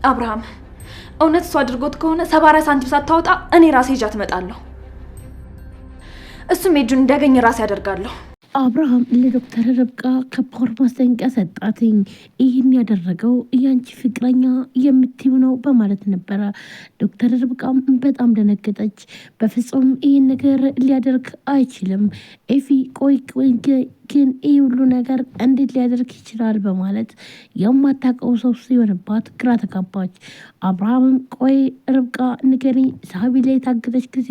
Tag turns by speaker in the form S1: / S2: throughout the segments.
S1: አብርሃም እውነት እሱ አድርጎት ከሆነ 74 ሳንቲም ሳታወጣ እኔ ራሴ ይዣት እመጣለሁ። እሱም እጁን እንዲያገኝ ራሴ ያደርጋለሁ።
S2: አብርሃም ለዶክተር ርብቃ ከባድ ማስጠንቀቂያ ሰጣትኝ። ይህን ያደረገው ያንቺ ፍቅረኛ የምትይው ነው በማለት ነበረ። ዶክተር ርብቃም በጣም ደነገጠች። በፍጹም ይህን ነገር ሊያደርግ አይችልም። ኤፊ ቆይ ግን ይህ ሁሉ ነገር እንዴት ሊያደርግ ይችላል በማለት የማታውቀው ሰው ሲሆንባት ግራ ተጋባች። አብርሃምም ቆይ ርብቃ ንገሪኝ፣ ሳቢ ላይ የታገተች ጊዜ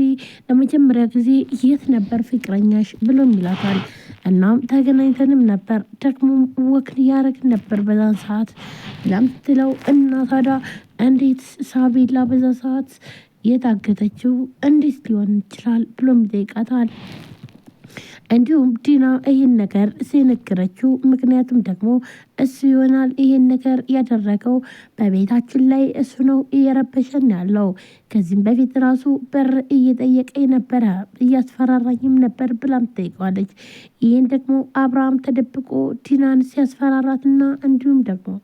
S2: ለመጀመሪያ ጊዜ የት ነበር ፍቅረኛሽ ብሎም ይላታል። እናም ተገናኝተንም ነበር ደግሞ ወክን ያደረግን ነበር በዛን ሰዓት ለምትለው እና ታዲያ እንዴት ሳቤላ በዛ ሰዓት የታገተችው እንዴት ሊሆን ይችላል ብሎም ይጠይቃታል። እንዲሁም ዲና ይህን ነገር ሲነግረችው ምክንያቱም ደግሞ እሱ ይሆናል ይህን ነገር ያደረገው በቤታችን ላይ እሱ ነው እየረበሸን ያለው። ከዚህም በፊት ራሱ በር እየጠየቀኝ ነበረ እያስፈራራኝም ነበር ብላም ትጠይቀዋለች። ይህን ደግሞ አብርሃም ተደብቆ ዲናን ሲያስፈራራትና እንዲሁም ደግሞ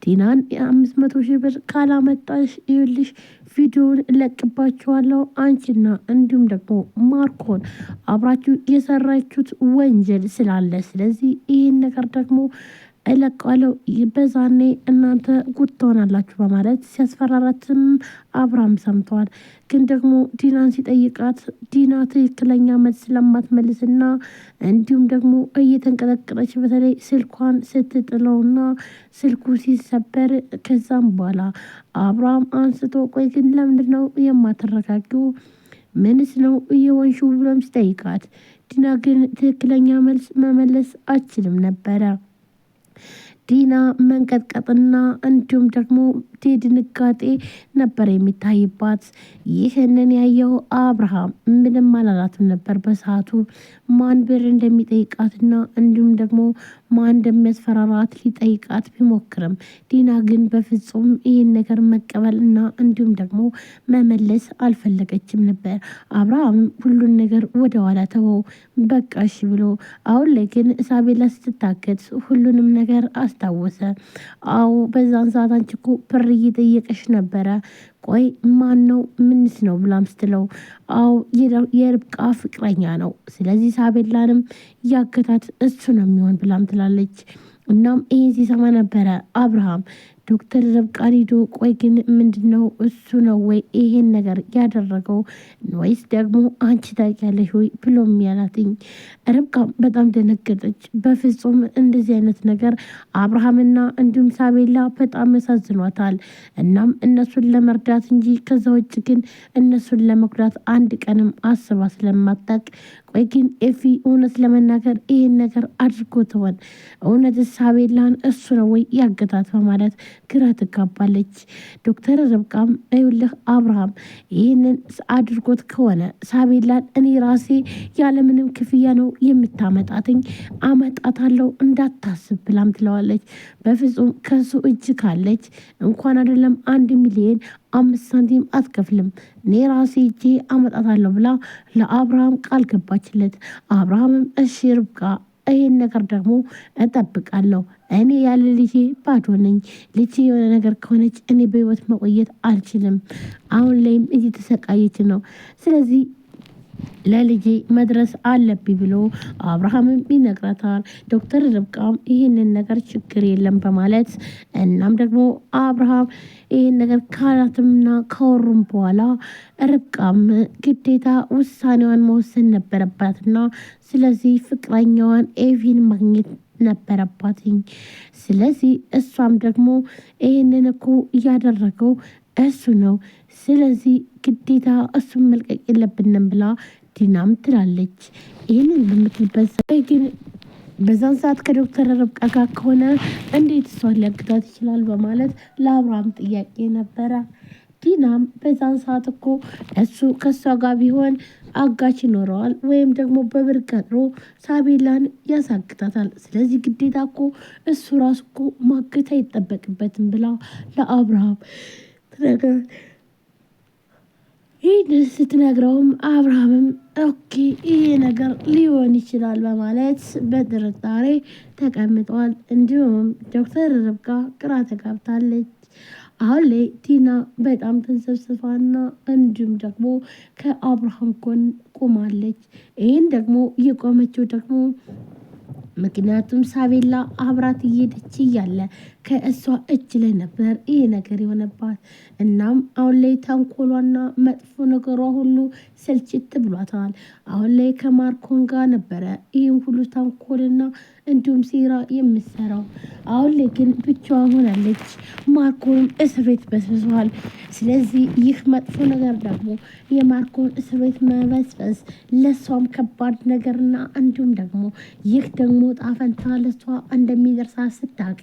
S2: ዲናን 500,000 ብር ካላመጣሽ ይኸውልሽ ቪዲዮን እለቅባችኋለሁ አንቺና እንዲሁም ደግሞ ማርኮን አብራችሁ የሰራችሁት ወንጀል ስላለ ስለዚህ ይህን ነገር ደግሞ እለቃለሁ በዛኔ እናንተ ጉድ ትሆናላችሁ በማለት ሲያስፈራራትም አብርሃም ሰምተዋል። ግን ደግሞ ዲናን ሲጠይቃት ዲና ትክክለኛ መልስ ስለማትመልስና እንዲሁም ደግሞ እየተንቀጠቀጠች በተለይ ስልኳን ስትጥለውና ስልኩ ሲሰበር ከዛም በኋላ አብርሃም አንስቶ ቆይ ግን ለምንድን ነው የማትረጋጊው? ምንስ ነው እየወንሹ ብሎም ሲጠይቃት ዲና ግን ትክክለኛ መልስ መመለስ አችልም ነበረ። ዲና መንቀጥቀጥና እንዲሁም ደግሞ ድንጋጤ ነበር የሚታይባት። ይህንን ያየው አብርሃም ምንም አላላትም ነበር በሰዓቱ ማን ብር እንደሚጠይቃትና እንዲሁም ደግሞ ማን እንደሚያስፈራራት ሊጠይቃት ቢሞክርም ዲና ግን በፍጹም ይህን ነገር መቀበልና እንዲሁም ደግሞ መመለስ አልፈለገችም ነበር። አብርሃም ሁሉን ነገር ወደ ኋላ ተወው በቃሽ ብሎ አሁን ላይ ግን ሳቤላ ስትታገት ሁሉንም ነገር አስታወሰ። አዎ በዛን ሰዓት አንቺ እኮ ብር እየጠየቀሽ ነበረ። ቆይ ማን ነው ምንስ ነው ብላም ስትለው አዎ የርብቃ ፍቅረኛ ነው፣ ስለዚህ ሳቤላንም ያገታት እሱ ነው የሚሆን ብላም ትላለች። እናም ይህን ሲሰማ ነበረ አብርሃም ዶክተር ርብቃን ሂዶ ቆይ ግን ምንድነው እሱ ነው ወይ ይሄን ነገር ያደረገው ወይስ ደግሞ አንቺ ታውቂያለሽ ወይ ብሎ የሚያላትኝ። ርብቃ በጣም ደነገጠች። በፍጹም እንደዚህ አይነት ነገር አብርሃምና እንዲሁም ሳቤላ በጣም ያሳዝኗታል። እናም እነሱን ለመርዳት እንጂ ከዛ ውጭ ግን እነሱን ለመጉዳት አንድ ቀንም አስባ ስለማታውቅ ቆይ ግን ኤፊ እውነት ለመናገር ይሄን ነገር አድርጎ ትሆን እውነት ሳቤላን እሱ ነው ወይ ያገታት በማለት ግራ ትጋባለች። ዶክተር ርብቃም ይኸውልህ አብርሃም ይህንን አድርጎት ከሆነ ሳቤላን እኔ ራሴ ያለምንም ክፍያ ነው የምታመጣትኝ፣ አመጣታለሁ እንዳታስብ ብላም ትለዋለች። በፍጹም ከሱ እጅ ካለች እንኳን አይደለም 1,000,000 5 ሳንቲም አትከፍልም፣ እኔ ራሴ እጄ አመጣታለሁ ብላ ለአብርሃም ቃል ገባችለት። አብርሃምም እሺ ርብቃ ይሄን ነገር ደግሞ እጠብቃለሁ፣ እኔ ያለ ልጄ ባዶ ነኝ፣ ልጄ የሆነ ነገር ከሆነች እኔ በህይወት መቆየት አልችልም፣ አሁን ላይም እየተሰቃየች ነው፣ ስለዚህ ለልጄ መድረስ አለብኝ ብሎ አብርሃምም ይነግራታል። ዶክተር ርብቃም ይህንን ነገር ችግር የለም በማለት እናም ደግሞ አብርሃም ይህን ነገር ካላትምና ካወሩም በኋላ ርብቃም ግዴታ ውሳኔዋን መወሰን ነበረባትና ስለዚህ ፍቅረኛዋን ኤቪን ማግኘት ነበረባትኝ። ስለዚህ እሷም ደግሞ ይህንን እኮ እያደረገው እሱ ነው፣ ስለዚህ ግዴታ እሱን መልቀቅ የለብንም ብላ ዲናም ትላለች። ይህንን በምትልበት ግን በዛን ሰዓት ከዶክተር ርብቃ ጋር ከሆነ እንዴት እሷን ሊያግታት ይችላል በማለት ለአብርሃም ጥያቄ ነበረ። ዲናም በዛን ሰዓት እኮ እሱ ከእሷ ጋር ቢሆን አጋች ይኖረዋል ወይም ደግሞ በብር ቀጥሮ ሳቤላን ያሳግታታል፣ ስለዚህ ግዴታ እኮ እሱ ራሱ እኮ ማገት አይጠበቅበትም ብላ ለአብርሃም ይህን ስትነግረውም አብርሃምም ኦኬ ይሄ ነገር ሊሆን ይችላል በማለት በጥርጣሬ ተቀምጧል። እንዲሁም ዶክተር ርብቃ ግራ ተጋብታለች። አሁን ላይ ቲና በጣም ተንሰብስፋና እንዲሁም ደግሞ ከአብርሃም ጎን ቆማለች። ይህን ደግሞ እየቆመችው ደግሞ ምክንያቱም ሳቤላ አብራት እየሄደች እያለ ከእሷ እጅ ላይ ነበር ይሄ ነገር የሆነባት። እናም አሁን ላይ ተንኮሏና መጥፎ ነገሯ ሁሉ ስልችት ብሏታል። አሁን ላይ ከማርኮን ጋር ነበረ ይህን ሁሉ ተንኮልና እንዲሁም ሴራ የምትሰራው። አሁን ላይ ግን ብቻዋን ሆናለች። ማርኮንም እስር ቤት በስብሰዋል። ስለዚህ ይህ መጥፎ ነገር ደግሞ የማርኮን እስር ቤት መበስበስ ለሷም ከባድ ነገርና እንዲሁም ደግሞ ይህ ደግሞ ጣፈንታ ለሷ እንደሚደርሳ ስታቅ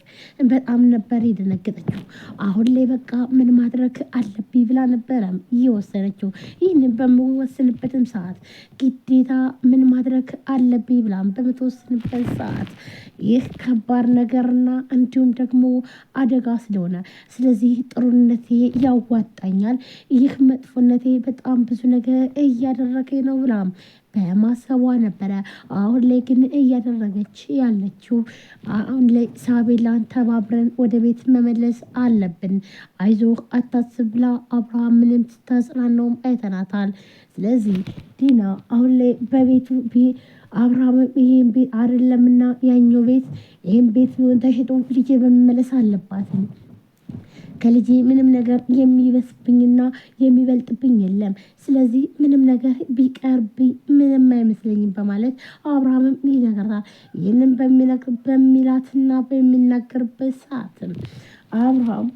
S2: በጣም ነበር የደነገጠችው። አሁን ላይ በቃ ምን ማድረግ አለብኝ ብላ ነበረ እየወሰነችው። ይህንን በምወስንበትም ሰዓት ግዴታ ምን ማድረግ አለብኝ ብላም በምትወስንበት ሰዓት ይህ ከባድ ነገርና እንዲሁም ደግሞ አደጋ ስለሆነ ስለዚህ ጥሩነቴ ያዋጣኛል፣ ይህ መጥፎነቴ በጣም ብዙ ነገር እያደረገኝ ነው ብላም በማሰቧ ነበረ። አሁን ላይ ግን እያደረገች ያለችው አሁን ላይ ሳቤላን ተባብረን ወደ ቤት መመለስ አለብን፣ አይዞህ አታስብ ብላ አብርሃም ምንም ስታጽናናውም አይተናታል። ስለዚህ ዲና አሁን ላይ በቤቱ አብርሃም ይሄን ቤት አይደለምና ያኛው ቤት ይሄን ቤት ቢሆን ተሽጦ ልጄ በመመለስ አለባትም። ከልጄ ምንም ነገር የሚበስብኝና የሚበልጥብኝ የለም። ስለዚህ ምንም ነገር ቢቀርብኝ ምንም አይመስለኝም በማለት አብርሃምም ይነግራል። ይህንን በሚላትና በሚናገርበት ሰዓትም አብርሃም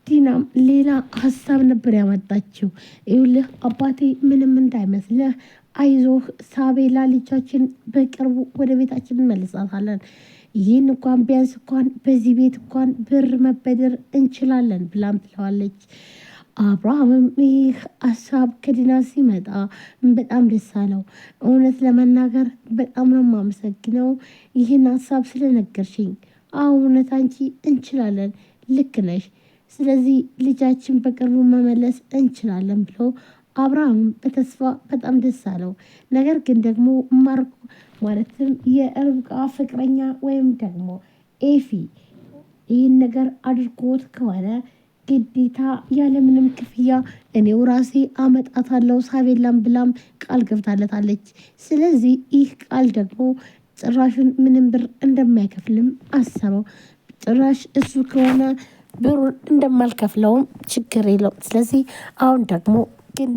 S2: ዲናም ሌላ ሀሳብ ነበር ያመጣችው። ይኸውልህ አባቴ ምንም እንዳይመስልህ፣ አይዞህ ሳቤላ ልጃችን በቅርቡ ወደ ቤታችን እንመልሳታለን። ይህን እንኳን ቢያንስ እንኳን በዚህ ቤት እንኳን ብር መበደር እንችላለን ብላም ትለዋለች። አብርሃምም ይህ ሀሳብ ከዲና ሲመጣ በጣም ደስ አለው። እውነት ለመናገር በጣም ነው የማመሰግነው ይህን ሀሳብ ስለነገርሽኝ። እውነት አንቺ እንችላለን፣ ልክ ነሽ። ስለዚህ ልጃችን በቅርቡ መመለስ እንችላለን ብሎ አብርሃም በተስፋ በጣም ደስ አለው። ነገር ግን ደግሞ ማርኮ ማለትም የርብቃ ፍቅረኛ ወይም ደግሞ ኤፊ ይህን ነገር አድርጎት ከሆነ ግዴታ ያለምንም ክፍያ እኔው ራሴ አመጣታለሁ ሳቤላም ብላም ቃል ገብታለታለች። ስለዚህ ይህ ቃል ደግሞ ጭራሹን ምንም ብር እንደማይከፍልም አሰበው። ጭራሽ እሱ ከሆነ ብሩን እንደማልከፍለውም ችግር የለውም። ስለዚህ አሁን ደግሞ ግን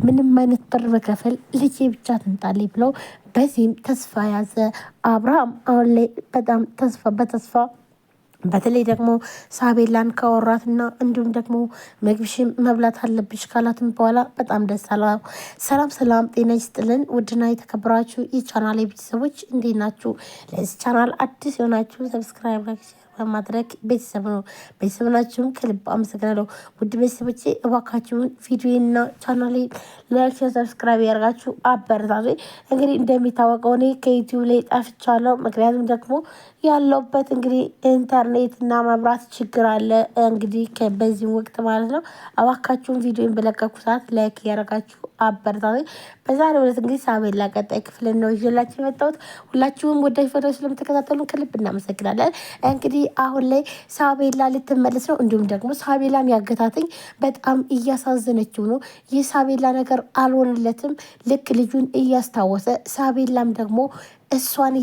S2: ምንም አይነት ብር በከፍል ልጄ ብቻ ትምጣልኝ ብለው በዚህም ተስፋ ያዘ አብርሃም። አሁን ላይ በጣም በተስፋ በተለይ ደግሞ ሳቤላን ካወራትና እንዲሁም ደግሞ ምግብሽን መብላት አለብሽ ካላትም በኋላ በጣም ደስ አለው። ሰላም ሰላም፣ ጤና ይስጥልን ውድና የተከበራችሁ የቻናል ቤተሰቦች እንዴት ናችሁ? ለዚህ ቻናል አዲስ የሆናችሁ ሰብስክራይብ በማድረግ ቤተሰብ ነው። ቤተሰብ ናችሁም ከልብ አመሰግናለሁ። ውድ ቤተሰቦቼ እባካችሁን ቪዲዮና ቻናሌ ላይክ፣ ሰብስክራይብ ያደርጋችሁ አበረታቱ። እንግዲህ እንደሚታወቀው እኔ ከዩቲዩብ ላይ ጠፍቻለሁ። ምክንያቱም ደግሞ ያለውበት እንግዲህ ኢንተርኔት እና መብራት ችግር አለ። እንግዲህ በዚህም ወቅት ማለት ነው። እባካችሁን ቪዲዮን በለቀኩ ሰዓት ላይክ ያደርጋችሁ አበረታቱ። በዛሬው ዕለት እንግዲህ ሳቤላ ቀጣይ ክፍል ነው ይዤላችሁ የመጣሁት። ሁላችሁም ወዳጅ ፎቶ ስለምትከታተሉን ከልብ እናመሰግናለን። እንግዲህ አሁን ላይ ሳቤላ ልትመለስ ነው። እንዲሁም ደግሞ ሳቤላን ያገታትኝ በጣም እያሳዘነችው ነው። ይህ ሳቤላ ነገር አልሆነለትም። ልክ ልጁን እያስታወሰ ሳቤላም ደግሞ እሷን